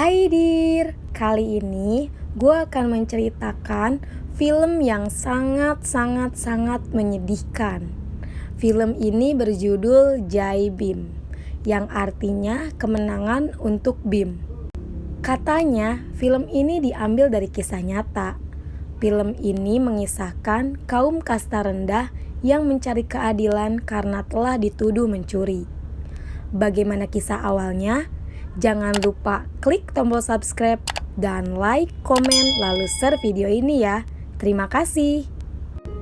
Hai Dir, kali ini gue akan menceritakan film yang sangat menyedihkan. Film ini berjudul Jai Bhim, yang artinya kemenangan untuk Bhim. Katanya film ini diambil dari kisah nyata. Film ini mengisahkan kaum kasta rendah yang mencari keadilan karena telah dituduh mencuri. Bagaimana kisah awalnya? Jangan lupa klik tombol subscribe dan like, komen, lalu share video ini ya. Terima kasih.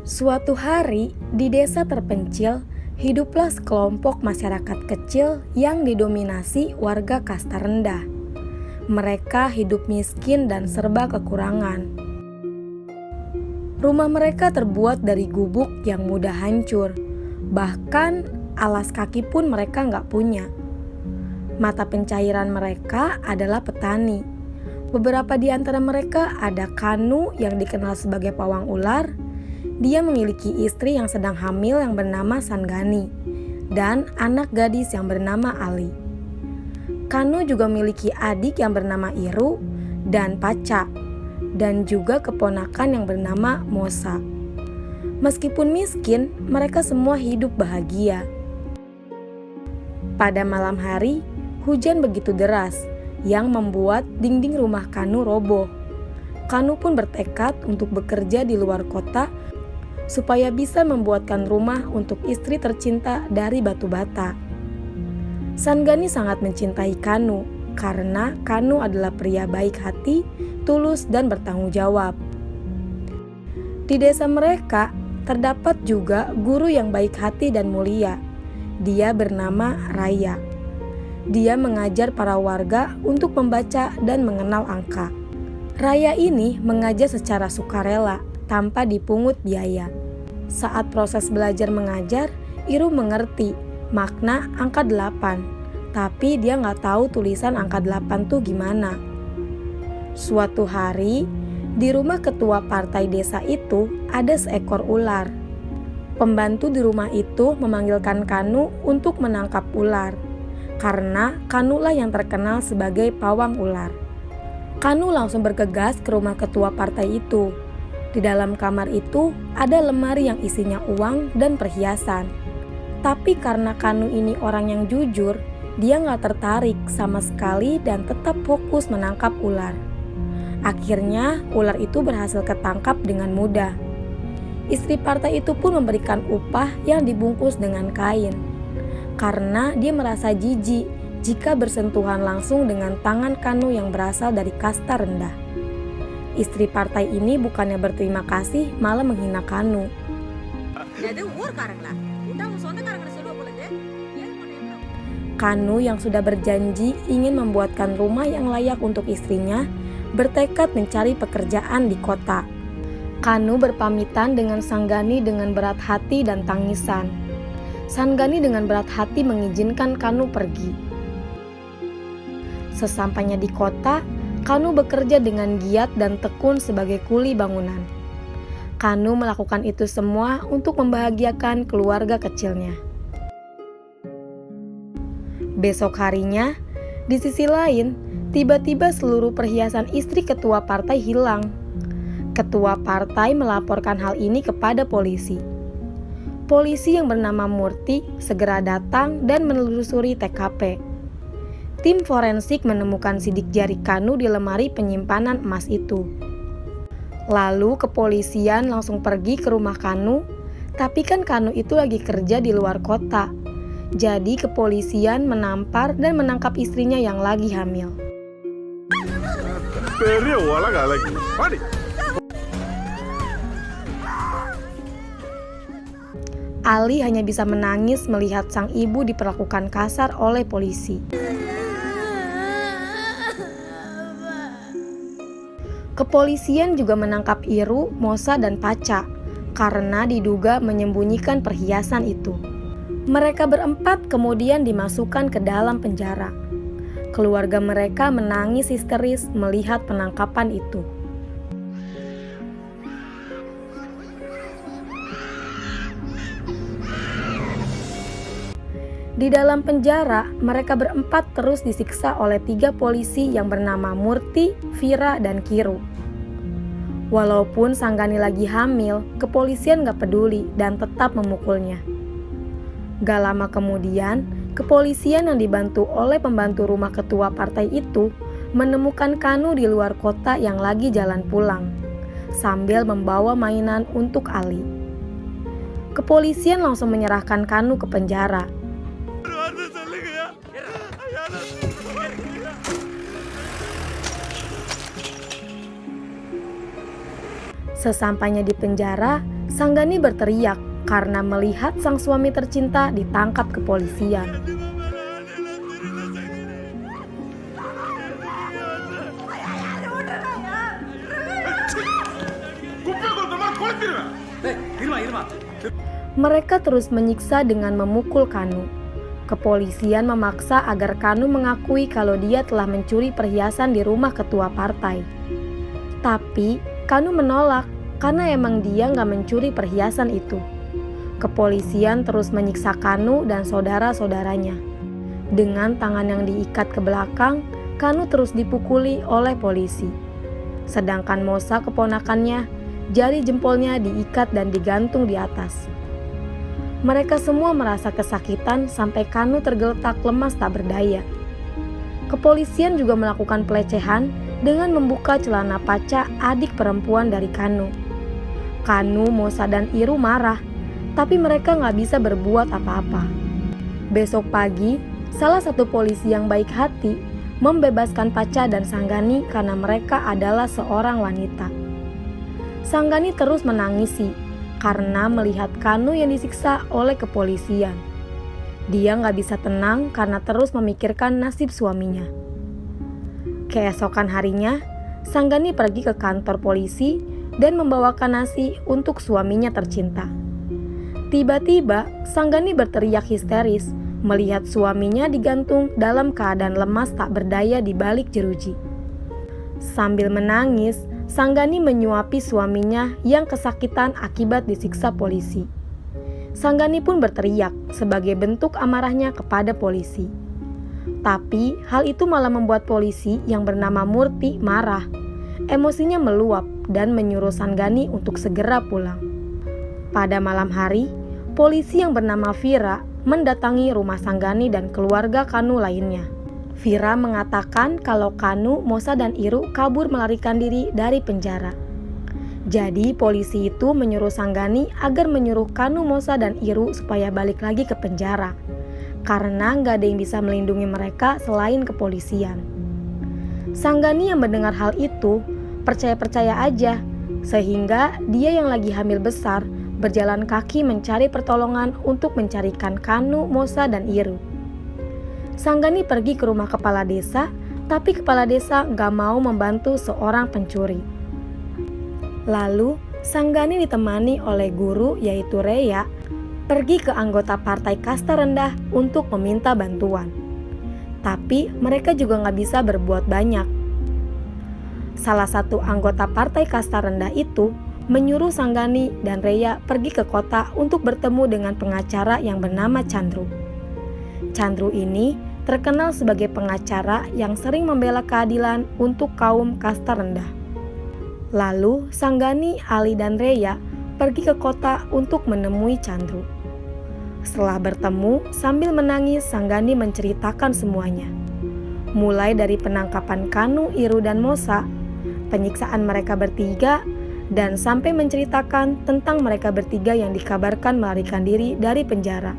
Suatu hari di desa terpencil, hiduplah sekelompok masyarakat kecil yang didominasi warga kasta rendah. Mereka hidup miskin dan serba kekurangan. Rumah mereka terbuat dari gubuk yang mudah hancur. Bahkan alas kaki pun mereka nggak punya. Mata pencairan mereka adalah petani. Beberapa di antara mereka ada Kanu yang dikenal sebagai pawang ular. Dia memiliki istri yang sedang hamil yang bernama Sanggani dan anak gadis yang bernama Ali. Kanu juga memiliki adik yang bernama Iru dan Paca, dan juga keponakan yang bernama Mosa. Meskipun miskin, mereka semua hidup bahagia. Pada malam hari, hujan begitu deras yang membuat dinding rumah Kanu roboh. Kanu pun bertekad untuk bekerja di luar kota supaya bisa membuatkan rumah untuk istri tercinta dari batu bata. Sanggani sangat mencintai Kanu karena Kanu adalah pria baik hati, tulus dan bertanggung jawab. Di desa mereka terdapat juga guru yang baik hati dan mulia. Dia bernama Raya. Dia mengajar para warga untuk membaca dan mengenal angka. Raya ini mengajar secara sukarela, tanpa dipungut biaya. Saat proses belajar mengajar, Iru mengerti makna angka 8, tapi dia nggak tahu tulisan angka 8 tuh gimana. Suatu hari, di rumah ketua partai desa itu ada seekor ular. Pembantu di rumah itu memanggilkan Kanu untuk menangkap ular. Karena Kanulah yang terkenal sebagai pawang ular. Kanu langsung bergegas ke rumah ketua partai itu. Di dalam kamar itu ada lemari yang isinya uang dan perhiasan. Tapi karena Kanu ini orang yang jujur, dia gak tertarik sama sekali dan tetap fokus menangkap ular. Akhirnya ular itu berhasil ketangkap dengan mudah. Istri partai itu pun memberikan upah yang dibungkus dengan kain. Karena dia merasa jijik jika bersentuhan langsung dengan tangan Kanu yang berasal dari kasta rendah. Istri partai ini bukannya berterima kasih, malah menghina Kanu. Kanu yang sudah berjanji ingin membuatkan rumah yang layak untuk istrinya, bertekad mencari pekerjaan di kota. Kanu berpamitan dengan Sanggani dengan berat hati dan tangisan. Sanggani dengan berat hati mengizinkan Kanu pergi. Sesampainya di kota, Kanu bekerja dengan giat dan tekun sebagai kuli bangunan. Kanu melakukan itu semua untuk membahagiakan keluarga kecilnya. Besok harinya, di sisi lain, tiba-tiba seluruh perhiasan istri ketua partai hilang. Ketua partai melaporkan hal ini kepada polisi. Polisi yang bernama Murti segera datang dan menelusuri TKP. Tim forensik menemukan sidik jari Kanu di lemari penyimpanan emas itu. Lalu kepolisian langsung pergi ke rumah Kanu, tapi kan Kanu itu lagi kerja di luar kota. Jadi kepolisian menampar dan menangkap istrinya yang lagi hamil. Ali hanya bisa menangis melihat sang ibu diperlakukan kasar oleh polisi. Kepolisian juga menangkap Iru, Mosa, dan Paca karena diduga menyembunyikan perhiasan itu. Mereka berempat kemudian dimasukkan ke dalam penjara. Keluarga mereka menangis histeris melihat penangkapan itu. Di dalam penjara, mereka berempat terus disiksa oleh 3 polisi yang bernama Murti, Vira, dan Kiru. Walaupun Sanggani lagi hamil, kepolisian gak peduli dan tetap memukulnya. Gak lama kemudian, kepolisian yang dibantu oleh pembantu rumah ketua partai itu menemukan Kanu di luar kota yang lagi jalan pulang, sambil membawa mainan untuk Ali. Kepolisian langsung menyerahkan Kanu ke penjara. Sesampainya di penjara, Sanggani berteriak karena melihat sang suami tercinta ditangkap kepolisian. Mereka terus menyiksa dengan memukul Kanu. Kepolisian memaksa agar Kanu mengakui kalau dia telah mencuri perhiasan di rumah ketua partai. Tapi Kanu menolak karena emang dia nggak mencuri perhiasan itu. Kepolisian terus menyiksa Kanu dan saudara-saudaranya. Dengan tangan yang diikat ke belakang, Kanu terus dipukuli oleh polisi. Sedangkan Mosa, keponakannya, jari jempolnya diikat dan digantung di atas. Mereka semua merasa kesakitan sampai Kanu tergeletak lemas tak berdaya. Kepolisian juga melakukan pelecehan dengan membuka celana paca adik perempuan dari Kanu. Kanu, Mosa, dan Iru marah, tapi mereka nggak bisa berbuat apa-apa. Besok pagi, salah satu polisi yang baik hati membebaskan Paca dan Sanggani karena mereka adalah seorang wanita. Sanggani terus menangisi karena melihat Kanu yang disiksa oleh kepolisian. Dia nggak bisa tenang karena terus memikirkan nasib suaminya. Keesokan harinya, Sanggani pergi ke kantor polisi dan membawakan nasi untuk suaminya tercinta. Tiba-tiba, Sanggani berteriak histeris melihat suaminya digantung dalam keadaan lemas tak berdaya di balik jeruji. Sambil menangis, Sanggani menyuapi suaminya yang kesakitan akibat disiksa polisi. Sanggani pun berteriak sebagai bentuk amarahnya kepada polisi. Tapi hal itu malah membuat polisi yang bernama Murti marah. Emosinya meluap dan menyuruh Sanggani untuk segera pulang. Pada malam hari, polisi yang bernama Vira mendatangi rumah Sanggani dan keluarga Kanu lainnya. Vira mengatakan kalau Kanu, Mosa, dan Iru kabur melarikan diri dari penjara. Jadi polisi itu menyuruh Sanggani agar menyuruh Kanu, Mosa, dan Iru supaya balik lagi ke penjara. Karena nggak ada yang bisa melindungi mereka selain kepolisian. Sanggani yang mendengar hal itu percaya-percaya aja, sehingga dia yang lagi hamil besar berjalan kaki mencari pertolongan untuk mencarikan Kanu, Mosa, dan Iru. Sanggani pergi ke rumah kepala desa, tapi kepala desa nggak mau membantu seorang pencuri. Lalu Sanggani ditemani oleh guru yaitu Reya pergi ke anggota partai kasta rendah untuk meminta bantuan. Tapi mereka juga nggak bisa berbuat banyak. Salah satu anggota partai kasta rendah itu menyuruh Sanggani dan Reya pergi ke kota untuk bertemu dengan pengacara yang bernama Chandru. Chandru ini terkenal sebagai pengacara yang sering membela keadilan untuk kaum kasta rendah. Lalu Sanggani, Ali, dan Reya pergi ke kota untuk menemui Chandru. Setelah bertemu, sambil menangis Sanggani menceritakan semuanya. Mulai dari penangkapan Kanu, Iru, dan Mosa, penyiksaan mereka bertiga, dan sampai menceritakan tentang mereka bertiga yang dikabarkan melarikan diri dari penjara.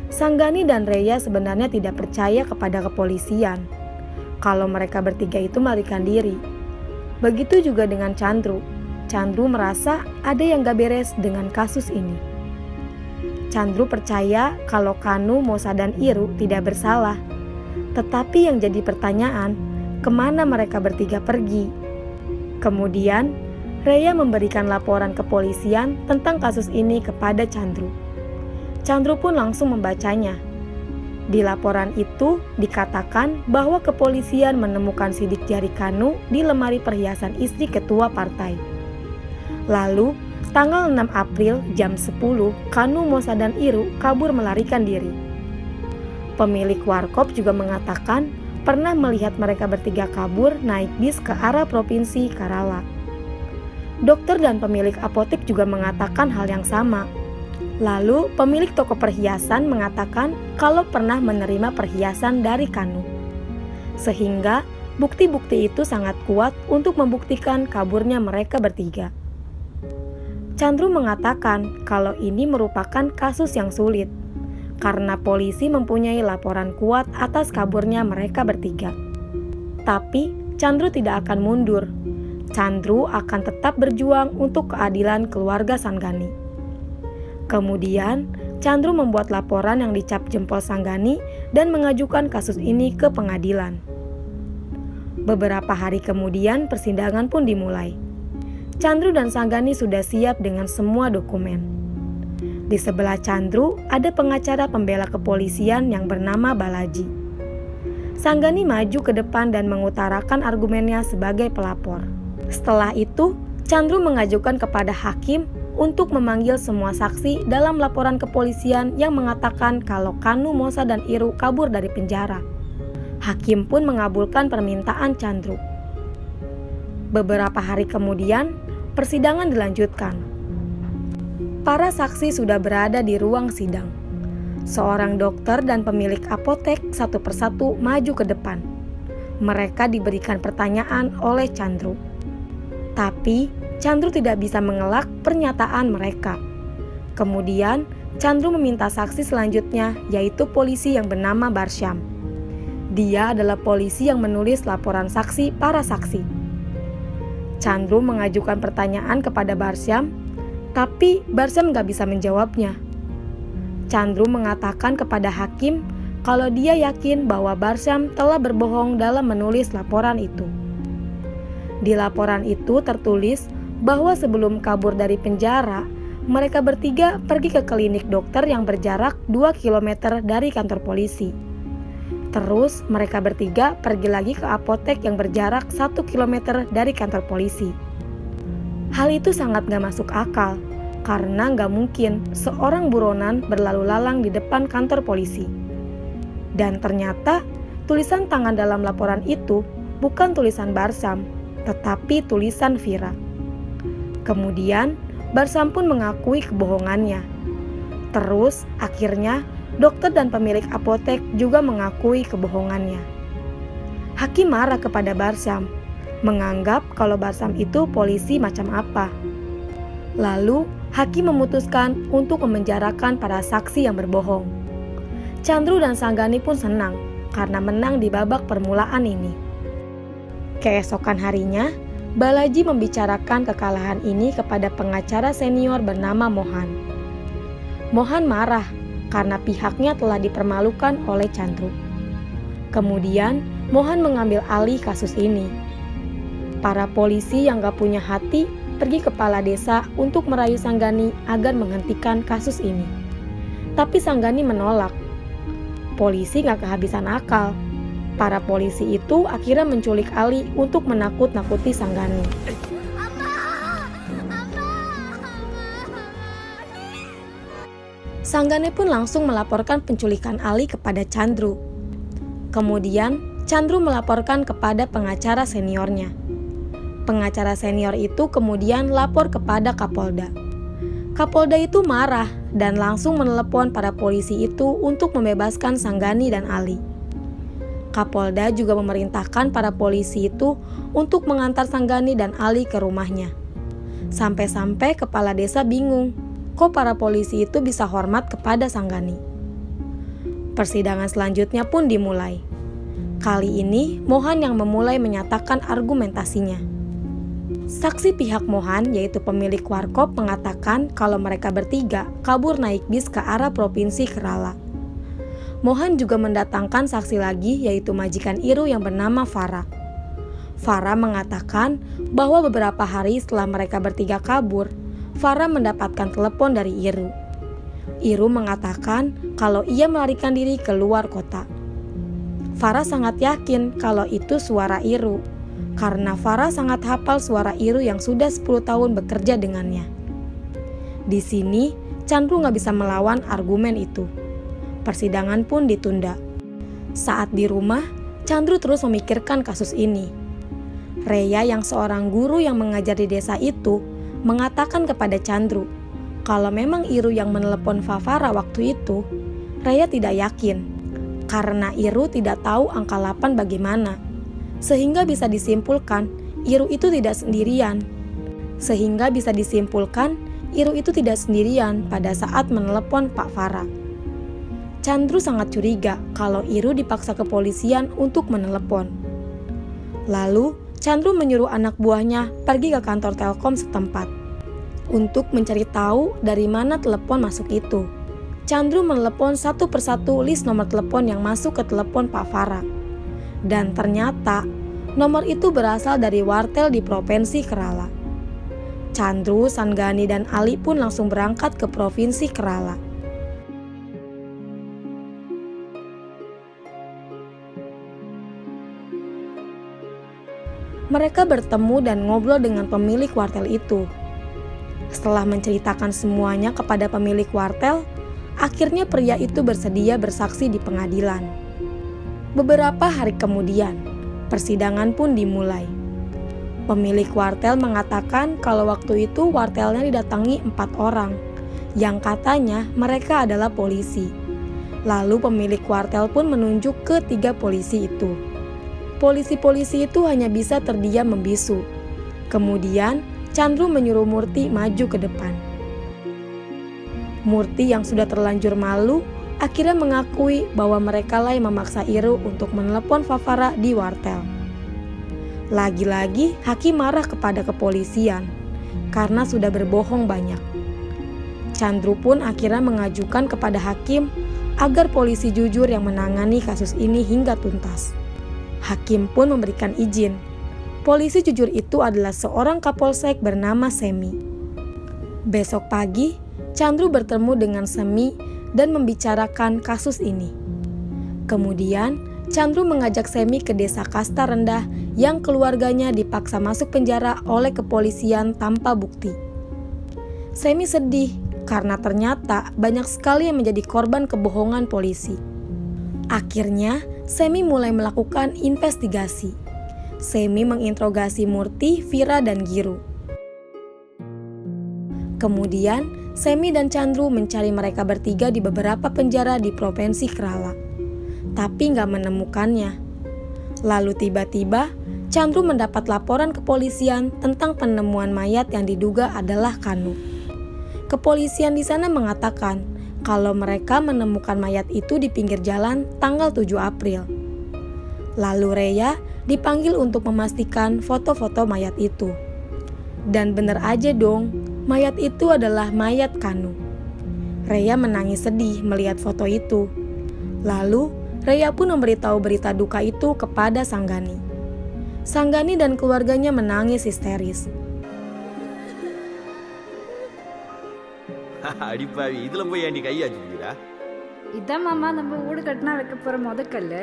Sanggani dan Reya sebenarnya tidak percaya kepada kepolisian kalau mereka bertiga itu melarikan diri. Begitu juga dengan Chandru. Chandru merasa ada yang gak beres dengan kasus ini. Chandru percaya kalau Kanu, Mosa, dan Iru tidak bersalah. Tetapi yang jadi pertanyaan, kemana mereka bertiga pergi? Kemudian, Reya memberikan laporan kepolisian tentang kasus ini kepada Chandru. Chandru pun langsung membacanya. Di laporan itu dikatakan bahwa kepolisian menemukan sidik jari Kanu di lemari perhiasan istri ketua partai. Lalu, tanggal 6 April jam 10, Kanu, Mosa, dan Iru kabur melarikan diri. Pemilik warkop juga mengatakan pernah melihat mereka bertiga kabur naik bis ke arah provinsi Kerala. Dokter dan pemilik apotek juga mengatakan hal yang sama. Lalu pemilik toko perhiasan mengatakan kalau pernah menerima perhiasan dari Kanu. Sehingga bukti-bukti itu sangat kuat untuk membuktikan kaburnya mereka bertiga. Chandru mengatakan kalau ini merupakan kasus yang sulit karena polisi mempunyai laporan kuat atas kaburnya mereka bertiga. Tapi Chandru tidak akan mundur. Chandru akan tetap berjuang untuk keadilan keluarga Sanggani. Kemudian, Chandru membuat laporan yang dicap jempol Sanggani dan mengajukan kasus ini ke pengadilan. Beberapa hari kemudian persidangan pun dimulai. Chandru dan Sanggani sudah siap dengan semua dokumen. Di sebelah Chandru ada pengacara pembela kepolisian yang bernama Balaji. Sanggani maju ke depan dan mengutarakan argumennya sebagai pelapor. Setelah itu, Chandru mengajukan kepada hakim untuk memanggil semua saksi dalam laporan kepolisian yang mengatakan kalau Kanu, Mosa, dan Iru kabur dari penjara. Hakim pun mengabulkan permintaan Chandru. Beberapa hari kemudian, persidangan dilanjutkan. Para saksi sudah berada di ruang sidang. Seorang dokter dan pemilik apotek satu persatu maju ke depan. Mereka diberikan pertanyaan oleh Chandru. Tapi Chandru tidak bisa mengelak pernyataan mereka. Kemudian Chandru meminta saksi selanjutnya, yaitu polisi yang bernama Barsyam. Dia adalah polisi yang menulis laporan saksi para saksi. Chandru mengajukan pertanyaan kepada Barsyam, tapi Barsyam gak bisa menjawabnya. Chandru mengatakan kepada hakim kalau dia yakin bahwa Barsyam telah berbohong dalam menulis laporan itu. Di laporan itu tertulis bahwa sebelum kabur dari penjara, mereka bertiga pergi ke klinik dokter yang berjarak 2 km dari kantor polisi. Terus mereka bertiga pergi lagi ke apotek yang berjarak 1 km dari kantor polisi. Hal itu sangat gak masuk akal, karena gak mungkin seorang buronan berlalu lalang di depan kantor polisi. Dan ternyata tulisan tangan dalam laporan itu bukan tulisan Barsyam, tetapi tulisan Vira. Kemudian Barsyam pun mengakui kebohongannya. Terus akhirnya dokter dan pemilik apotek juga mengakui kebohongannya. Hakim marah kepada Barsyam, menganggap kalau Barsyam itu polisi macam apa. Lalu hakim memutuskan untuk memenjarakan para saksi yang berbohong. Chandru dan Sanggani pun senang karena menang di babak permulaan ini. Keesokan harinya, Balaji membicarakan kekalahan ini kepada pengacara senior bernama Mohan. Mohan marah karena pihaknya telah dipermalukan oleh Chandru. Kemudian, Mohan mengambil alih kasus ini. Para polisi yang gak punya hati pergi ke kepala desa untuk merayu Sanggani agar menghentikan kasus ini. Tapi Sanggani menolak. Polisi gak kehabisan akal. Para polisi itu akhirnya menculik Ali untuk menakut-nakuti Sanggani. Sanggani pun langsung melaporkan penculikan Ali kepada Chandru. Kemudian, Chandru melaporkan kepada pengacara seniornya. Pengacara senior itu kemudian lapor kepada Kapolda. Kapolda itu marah dan langsung menelepon para polisi itu untuk membebaskan Sanggani dan Ali. Kapolda juga memerintahkan para polisi itu untuk mengantar Sanggani dan Ali ke rumahnya. Sampai-sampai kepala desa bingung, kok para polisi itu bisa hormat kepada Sanggani. Persidangan selanjutnya pun dimulai. Kali ini Mohan yang memulai menyatakan argumentasinya. Saksi pihak Mohan, yaitu pemilik warkop, mengatakan kalau mereka bertiga kabur naik bis ke arah provinsi Kerala. Mohan juga mendatangkan saksi lagi, yaitu majikan Iru yang bernama Farah. Farah mengatakan bahwa beberapa hari setelah mereka bertiga kabur, Farah mendapatkan telepon dari Iru. Iru mengatakan kalau ia melarikan diri ke luar kota. Farah sangat yakin kalau itu suara Iru, karena Farah sangat hafal suara Iru yang sudah 10 tahun bekerja dengannya. Di sini, Chandru gak bisa melawan argumen itu. Persidangan pun ditunda. Saat di rumah, Chandru terus memikirkan kasus ini. Reya yang seorang guru yang mengajar di desa itu mengatakan kepada Chandru kalau memang Iru yang menelepon Fafara waktu itu, Reya tidak yakin karena Iru tidak tahu angka 8 bagaimana. Sehingga bisa disimpulkan Iru itu tidak sendirian pada saat menelepon Pak Farah. Chandru sangat curiga kalau Iru dipaksa kepolisian untuk menelepon. Lalu, Chandru menyuruh anak buahnya pergi ke kantor Telkom setempat untuk mencari tahu dari mana telepon masuk itu. Chandru menelepon satu persatu list nomor telepon yang masuk ke telepon Pak Farah. Dan ternyata, nomor itu berasal dari wartel di Provinsi Kerala. Chandru, Sanggani, dan Ali pun langsung berangkat ke Provinsi Kerala. Mereka bertemu dan ngobrol dengan pemilik wartel itu. Setelah menceritakan semuanya kepada pemilik wartel, akhirnya pria itu bersedia bersaksi di pengadilan. Beberapa hari kemudian, persidangan pun dimulai. Pemilik wartel mengatakan kalau waktu itu wartelnya didatangi 4 orang, yang katanya mereka adalah polisi. Lalu pemilik wartel pun menunjuk ke 3 polisi itu. Polisi-polisi itu hanya bisa terdiam membisu. Kemudian, Chandru menyuruh Murti maju ke depan. Murti yang sudah terlanjur malu, akhirnya mengakui bahwa mereka lah yang memaksa Iru untuk menelepon Fafara di wartel. Lagi-lagi, hakim marah kepada kepolisian karena sudah berbohong banyak. Chandru pun akhirnya mengajukan kepada hakim agar polisi jujur yang menangani kasus ini hingga tuntas. Hakim pun memberikan izin. Polisi jujur itu adalah seorang kapolsek bernama Semi. Besok pagi, Chandru bertemu dengan Semi dan membicarakan kasus ini. Kemudian, Chandru mengajak Semi ke desa kasta rendah yang keluarganya dipaksa masuk penjara oleh kepolisian tanpa bukti. Semi sedih karena ternyata banyak sekali yang menjadi korban kebohongan polisi. Akhirnya, Semi mulai melakukan investigasi. Semi menginterogasi Murti, Vira, dan Giru. Kemudian, Semi dan Chandru mencari mereka bertiga di beberapa penjara di Provinsi Kerala, tapi nggak menemukannya. Lalu tiba-tiba, Chandru mendapat laporan kepolisian tentang penemuan mayat yang diduga adalah Kanu. Kepolisian di sana mengatakan kalau mereka menemukan mayat itu di pinggir jalan tanggal 7 April. Lalu Reya dipanggil untuk memastikan foto-foto mayat itu. Dan benar aja dong, mayat itu adalah mayat Kanu. Reya menangis sedih melihat foto itu. Lalu, Reya pun memberitahu berita duka itu kepada Sanggani. Sanggani dan keluarganya menangis histeris. அடிப்பாவி இதுல போய் ஏண்டி கையா வச்சுக்கிறா? இதான் மாமா நம்ம வீடு கட்டினா வைக்க போற முதக்கல்லு.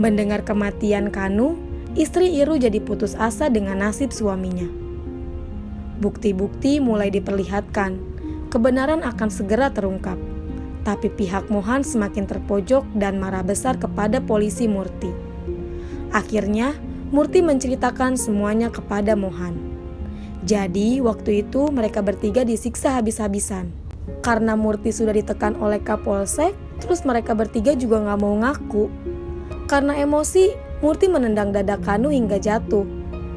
Mendengar kematian Kanu, istri Iru jadi putus asa dengan nasib suaminya. Bukti-bukti mulai diperlihatkan, kebenaran akan segera terungkap. Tapi pihak Mohan semakin terpojok dan marah besar kepada polisi Murti. Akhirnya, Murti menceritakan semuanya kepada Mohan. Jadi, waktu itu mereka bertiga disiksa habis-habisan. Karena Murti sudah ditekan oleh Kapolsek, terus mereka bertiga juga gak mau ngaku. Karena emosi, Murti menendang dada Kanu hingga jatuh.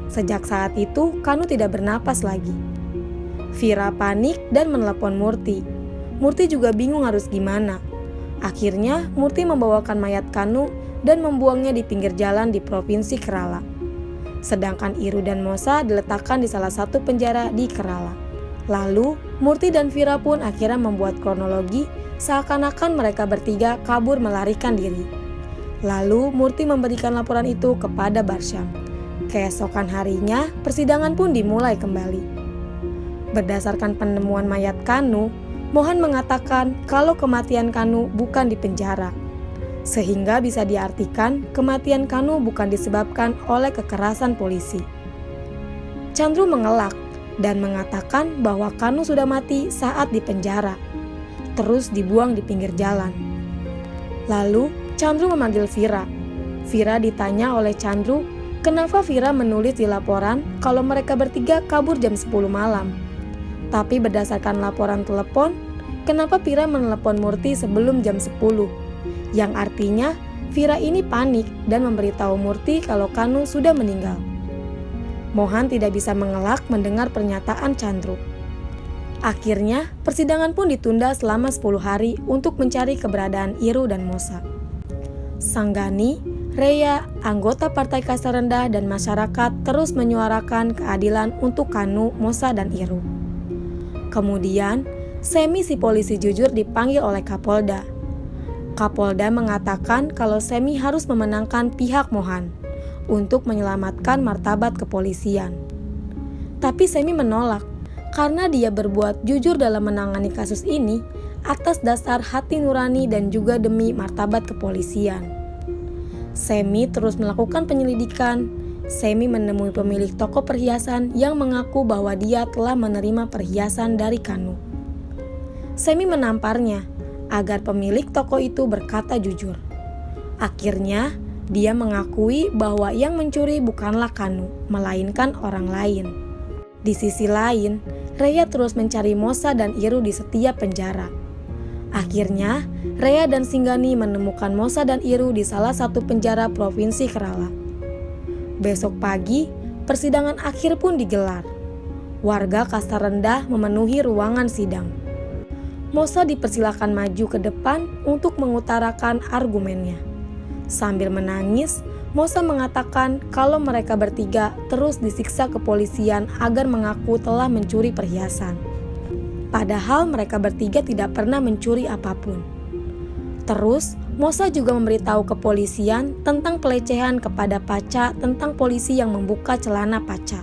Sejak saat itu, Kanu tidak bernapas lagi. Vira panik dan menelepon Murti. Murti juga bingung harus gimana. Akhirnya, Murti membawakan mayat Kanu dan membuangnya di pinggir jalan di Provinsi Kerala. Sedangkan Iru dan Mosa diletakkan di salah satu penjara di Kerala. Lalu, Murti dan Vira pun akhirnya membuat kronologi seakan-akan mereka bertiga kabur melarikan diri. Lalu, Murti memberikan laporan itu kepada Barsyam. Keesokan harinya, persidangan pun dimulai kembali. Berdasarkan penemuan mayat Kanu, Mohan mengatakan kalau kematian Kanu bukan di penjara. Sehingga bisa diartikan kematian Kanu bukan disebabkan oleh kekerasan polisi. Chandru mengelak dan mengatakan bahwa Kanu sudah mati saat di penjara, terus dibuang di pinggir jalan. Lalu Chandru memanggil Vira. Vira ditanya oleh Chandru, kenapa Vira menulis di laporan kalau mereka bertiga kabur jam 10 malam. Tapi berdasarkan laporan telepon, kenapa Vira menelepon Murti sebelum jam 10? Yang artinya Vira ini panik dan memberitahu Murti kalau Kanu sudah meninggal. Mohan tidak bisa mengelak mendengar pernyataan Chandru. Akhirnya, persidangan pun ditunda selama 10 hari untuk mencari keberadaan Iru dan Mosa. Sanggani, Rea, anggota Partai Kasta Rendah dan masyarakat terus menyuarakan keadilan untuk Kanu, Mosa, dan Iru. Kemudian, Semi si polisi jujur dipanggil oleh Kapolda. Kapolda mengatakan kalau Semi harus memenangkan pihak Mohan untuk menyelamatkan martabat kepolisian. Tapi Semi menolak karena dia berbuat jujur dalam menangani kasus ini atas dasar hati nurani dan juga demi martabat kepolisian. Semi terus melakukan penyelidikan. Semi menemui pemilik toko perhiasan yang mengaku bahwa dia telah menerima perhiasan dari Kanu. Semi menamparnya agar pemilik toko itu berkata jujur. Akhirnya, dia mengakui bahwa yang mencuri bukanlah Kanu, melainkan orang lain. Di sisi lain, Rea terus mencari Mosa dan Iru di setiap penjara. Akhirnya, Rea dan Singgani menemukan Mosa dan Iru di salah satu penjara Provinsi Kerala. Besok pagi, persidangan akhir pun digelar. Warga kasta rendah memenuhi ruangan sidang. Mosa dipersilakan maju ke depan untuk mengutarakan argumennya. Sambil menangis, Mosa mengatakan kalau mereka bertiga terus disiksa kepolisian agar mengaku telah mencuri perhiasan. Padahal mereka bertiga tidak pernah mencuri apapun. Terus, Mosa juga memberitahu kepolisian tentang pelecehan kepada Paca tentang polisi yang membuka celana Paca.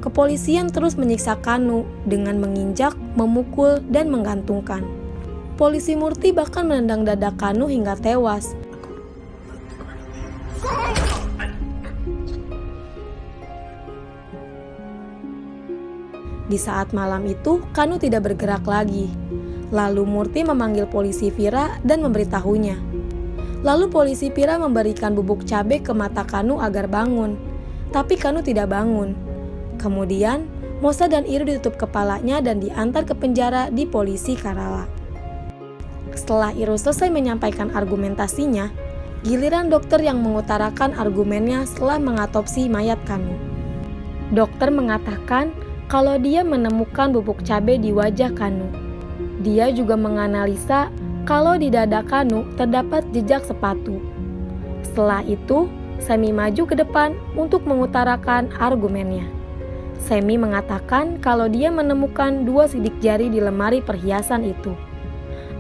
Kepolisian terus menyiksa Kanu dengan menginjak, memukul, dan menggantungkan. Polisi Murti bahkan menendang dada Kanu hingga tewas. Di saat malam itu, Kanu tidak bergerak lagi. Lalu Murti memanggil polisi Vira dan memberitahunya. Lalu polisi Vira memberikan bubuk cabai ke mata Kanu agar bangun. Tapi Kanu tidak bangun. Kemudian, Mosa dan Iru ditutup kepalanya dan diantar ke penjara di polisi Kerala. Setelah Iru selesai menyampaikan argumentasinya, giliran dokter yang mengutarakan argumennya setelah mengatopsi mayat Kanu. Dokter mengatakan kalau dia menemukan bubuk cabai di wajah Kanu. Dia juga menganalisa kalau di dada Kanu terdapat jejak sepatu. Setelah itu, Semi maju ke depan untuk mengutarakan argumennya. Semi mengatakan kalau dia menemukan 2 sidik jari di lemari perhiasan itu.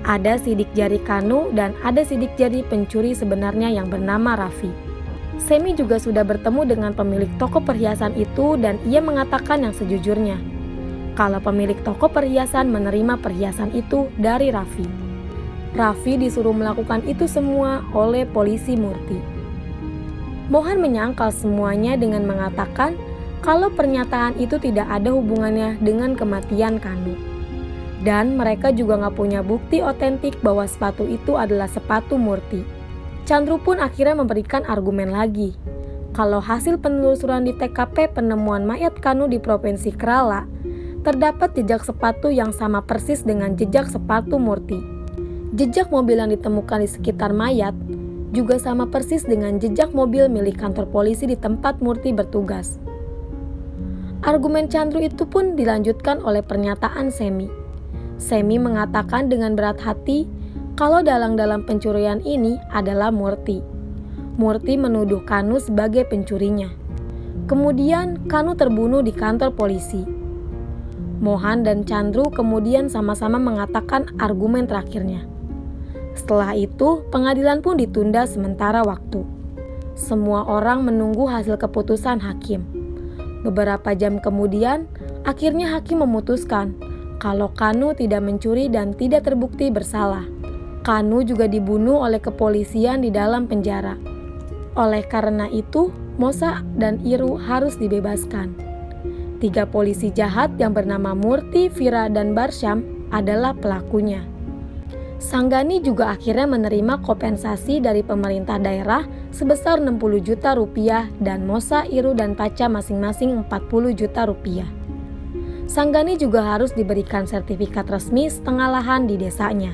Ada sidik jari Kanu dan ada sidik jari pencuri sebenarnya yang bernama Raffi. Semi juga sudah bertemu dengan pemilik toko perhiasan itu dan ia mengatakan yang sejujurnya. Kalau pemilik toko perhiasan menerima perhiasan itu dari Raffi. Raffi disuruh melakukan itu semua oleh polisi Murti. Mohan menyangkal semuanya dengan mengatakan kalau pernyataan itu tidak ada hubungannya dengan kematian Kanu. Dan mereka juga nggak punya bukti otentik bahwa sepatu itu adalah sepatu Murti. Chandru pun akhirnya memberikan argumen lagi. Kalau hasil penelusuran di TKP penemuan mayat Kanu di Provinsi Kerala, terdapat jejak sepatu yang sama persis dengan jejak sepatu Murti. Jejak mobil yang ditemukan di sekitar mayat juga sama persis dengan jejak mobil milik kantor polisi di tempat Murti bertugas. Argumen Chandru itu pun dilanjutkan oleh pernyataan Semi. Semi mengatakan dengan berat hati kalau dalang-dalang pencurian ini adalah Murti. Murti menuduh Kanu sebagai pencurinya. Kemudian Kanu terbunuh di kantor polisi. Mohan dan Chandru kemudian sama-sama mengatakan argumen terakhirnya. Setelah itu, pengadilan pun ditunda sementara waktu. Semua orang menunggu hasil keputusan hakim. Beberapa jam kemudian, akhirnya hakim memutuskan kalau Kanu tidak mencuri dan tidak terbukti bersalah. Kanu juga dibunuh oleh kepolisian di dalam penjara. Oleh karena itu, Mosa dan Iru harus dibebaskan. 3 polisi jahat yang bernama Murti, Vira, dan Barsyam adalah pelakunya. Sanggani juga akhirnya menerima kompensasi dari pemerintah daerah sebesar 60 juta rupiah dan Mosa, Iru, dan Paca masing-masing 40 juta rupiah. Sanggani juga harus diberikan sertifikat resmi setengah lahan di desanya.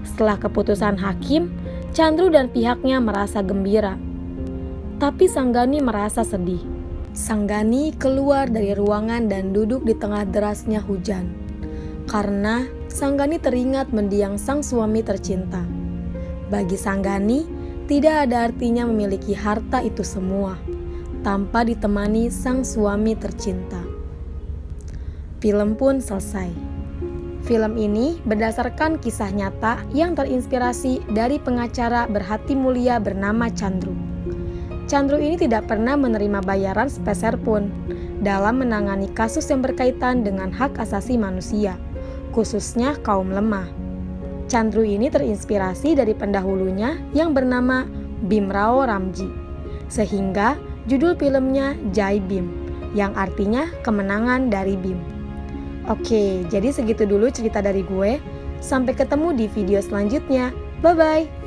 Setelah keputusan hakim, Chandru dan pihaknya merasa gembira. Tapi Sanggani merasa sedih. Sanggani keluar dari ruangan dan duduk di tengah derasnya hujan. Karena Sanggani teringat mendiang sang suami tercinta. Bagi Sanggani, tidak ada artinya memiliki harta itu semua tanpa ditemani sang suami tercinta. Film pun selesai. Film ini berdasarkan kisah nyata yang terinspirasi dari pengacara berhati mulia bernama Chandru. Chandru ini tidak pernah menerima bayaran sepeser pun dalam menangani kasus yang berkaitan dengan hak asasi manusia, khususnya kaum lemah. Chandru ini terinspirasi dari pendahulunya yang bernama Bhimrao Ramji, sehingga judul filmnya Jai Bhim, yang artinya kemenangan dari Bhim. Oke, jadi segitu dulu cerita dari gue. Sampai ketemu di video selanjutnya. Bye-bye.